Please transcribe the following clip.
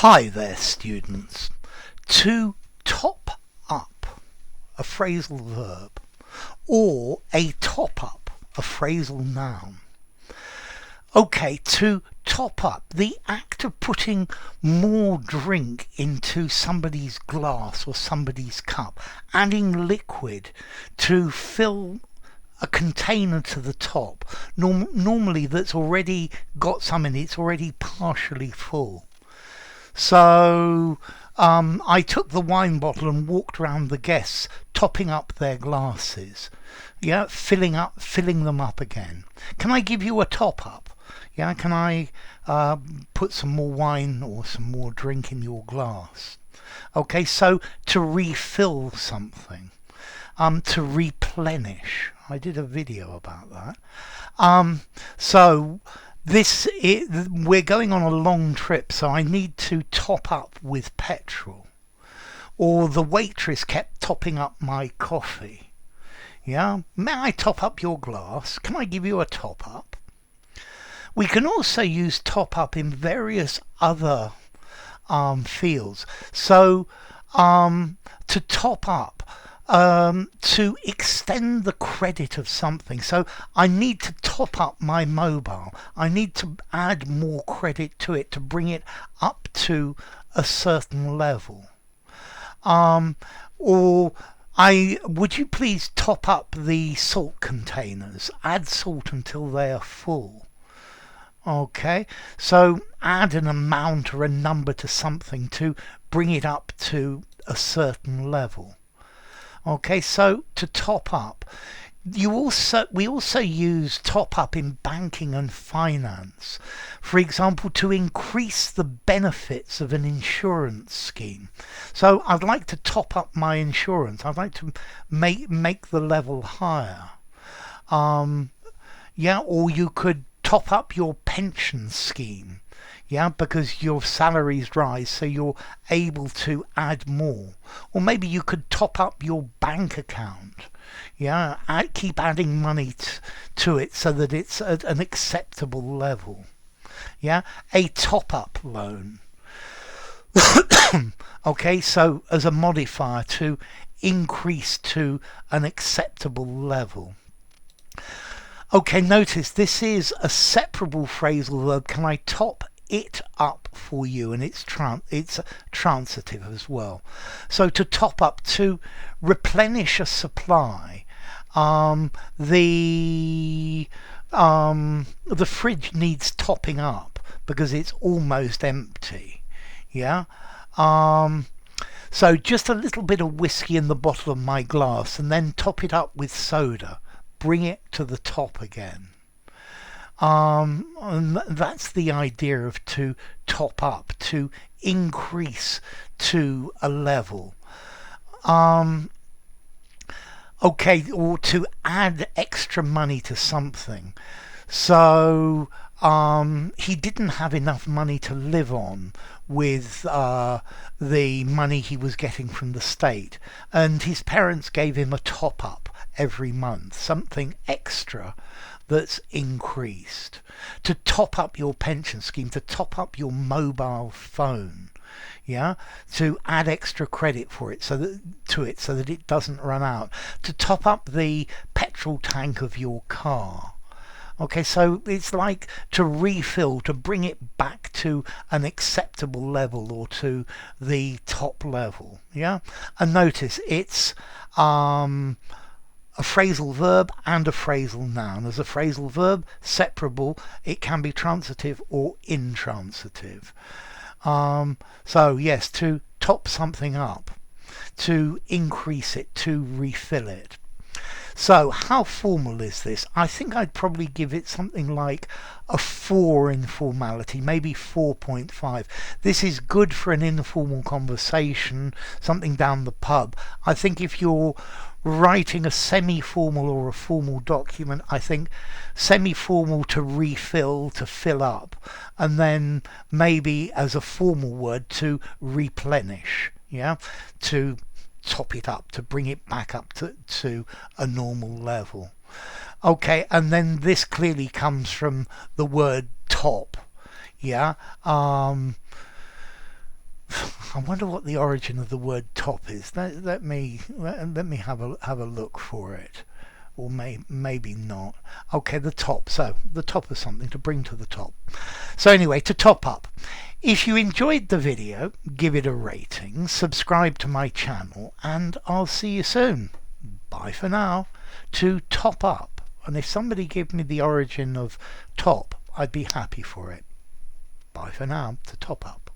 Hi there, students. To top up a phrasal verb or a top up a phrasal noun. Okay, to top up, the act of putting more drink into somebody's glass or somebody's cup, adding liquid to fill a container to the top, normally that's already got some in it, it's already partially full. So I took the wine bottle and walked around the guests, topping up their glasses, filling them up again. Can I give you a top up? Can I put some more wine or some more drink in your glass? Okay, so to refill something, to replenish. I did a video about that. We're going on a long trip, so I need to top up with petrol. Or the waitress kept topping up my coffee. May I top up your glass? Can I give you a top up? We can also use top up in various other fields. So to top up, to extend the credit of something. So I need to top up my mobile. I need to add more credit to it to bring it up to a certain level. Would you please top up the salt containers? Add salt until they are full. Okay, so add an amount or a number to something to bring it up to a certain level. Okay, so to top up, we also use top up in banking and finance. For example, to increase the benefits of an insurance scheme. So I'd like to top up my insurance. I'd like to make the level higher. Or you could top up your pension scheme. Because your salaries rise, so you're able to add more. Or maybe you could top up your bank account. Keep adding money to it so that it's at an acceptable level. A top-up loan. Okay, so as a modifier to increase to an acceptable level. Okay, notice this is a separable phrasal verb. Can I top it up for you? And it's transitive as well. So to top up, to replenish a supply. The fridge needs topping up because it's almost empty. So just a little bit of whiskey in the bottom of my glass and then top it up with soda. Bring it to the top again. And that's the idea of to top up, to increase to a level. Okay, or to add extra money to something. So he didn't have enough money to live on with the money he was getting from the state, and his parents gave him a top up every month, something extra that's increased. To top up your pension scheme, to top up your mobile phone, to add extra credit for it so that it doesn't run out. To top up the petrol tank of your car. Okay, so it's like to refill, to bring it back to an acceptable level or to the top level. And notice it's a phrasal verb and a phrasal noun. As a phrasal verb, separable, it can be transitive or intransitive. So yes, to top something up, to increase it, to refill it. So how formal is this? I think I'd probably give it something like a 4 in formality, maybe 4.5. This is good for an informal conversation, something down the pub. I think if you're writing a semi-formal or a formal document, I think semi-formal to refill, to fill up, and then maybe as a formal word to replenish, to top it up, to bring it back up to a normal level. Okay, and then this clearly comes from the word top. I wonder what the origin of the word top is. Let me have a look for it, or maybe not. Okay, the top. So the top of something, to bring to the top. So anyway, to top up. If you enjoyed the video, give it a rating, subscribe to my channel, and I'll see you soon. Bye for now. To top up. And if somebody gave me the origin of top, I'd be happy for it. Bye for now. To top up.